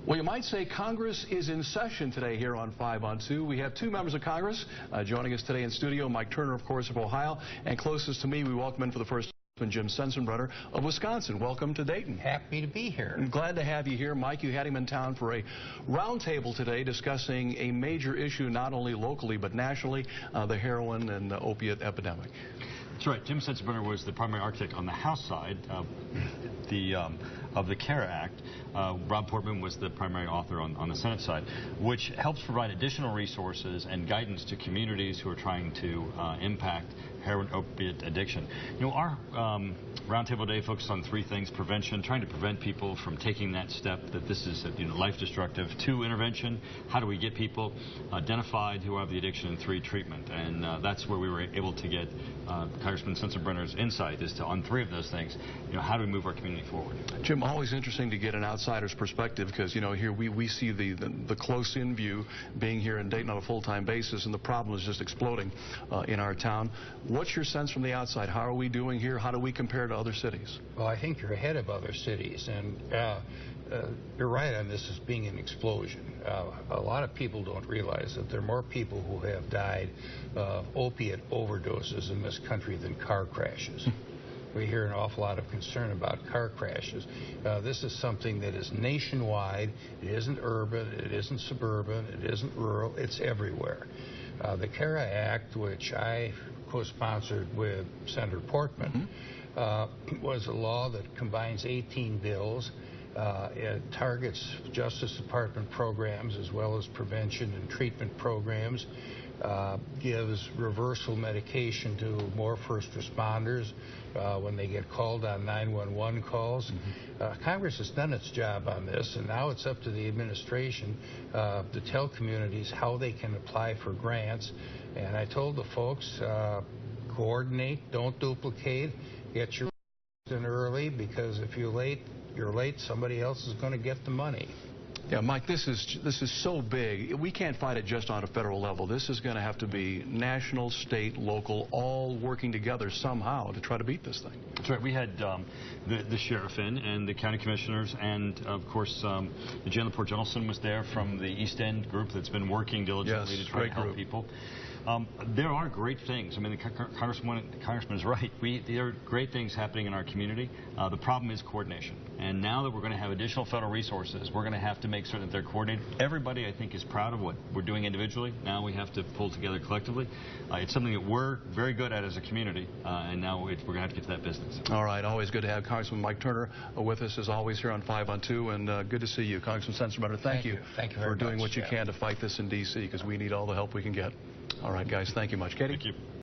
Well, you might say Congress is in session today here on 5 on 2. We have two members of Congress joining us today in studio. Mike Turner, of course, of Ohio, and closest to me, we welcome in for the first time Jim Sensenbrenner of Wisconsin. Welcome to Dayton. Happy to be here. I'm glad to have you here. Mike, you had him in town for a roundtable today discussing a major issue not only locally but nationally, the heroin and the opiate epidemic. That's right. Jim Sensenbrenner was the primary architect on the House side of the CARE Act. Rob Portman was the primary author on the Senate side, which helps provide additional resources and guidance to communities who are trying to impact heroin opiate addiction. You know, our roundtable day focused on three things: prevention, trying to prevent people from taking that step that this is life destructive; two, intervention, how do we get people identified who have the addiction; and three, treatment. And that's where we were able to get Congressman Sensenbrenner's insight as to, on three of those things, how do we move our community forward. Jim, always interesting to get an outsider's perspective, because here we see the close-in view being here in Dayton on a full-time basis, and the problem is just exploding in our town. What's your sense from the outside? How are we doing here? How do we compare to other cities? Well, I think you're ahead of other cities, and you're right on this as being an explosion. A lot of people don't realize that there are more people who have died of opiate overdoses in this country than car crashes. We hear an awful lot of concern about car crashes. This is something that is nationwide. It isn't urban, it isn't suburban, it isn't rural, it's everywhere. The CARE Act, which I co-sponsored with Senator Portman, was a law that combines 18 bills. It targets Justice Department programs as well as prevention and treatment programs, gives reversal medication to more first responders when they get called on 911 calls. Congress has done its job on this, and now it's up to the administration to tell communities how they can apply for grants. And I told the folks, coordinate, don't duplicate, get your in early, because if you're late, somebody else is going to get the money. Yeah, Mike, this is so big. We can't fight it just on a federal level. This is going to have to be national, state, local, all working together somehow to try to beat this thing. That's right. We had the sheriff in, and the county commissioners, and of course the Janitor Jellison was there from the East End group that's been working diligently to try to help people. There are great things. I mean, the Congressman is right. There are great things happening in our community. The problem is coordination. And now that we're going to have additional federal resources, we're going to have to make certain that they're coordinated. Everybody, I think, is proud of what we're doing individually. Now we have to pull together collectively. It's something that we're very good at as a community, and now we're going to have to get to that business. All right. Always good to have Congressman Mike Turner with us, as always, here on 5 on 2, and good to see you, Congressman Sensenbrenner. Thank you for doing what you can to fight this in D.C., because we need all the help we can get. All right, guys. Thank you much. Katie? Thank you.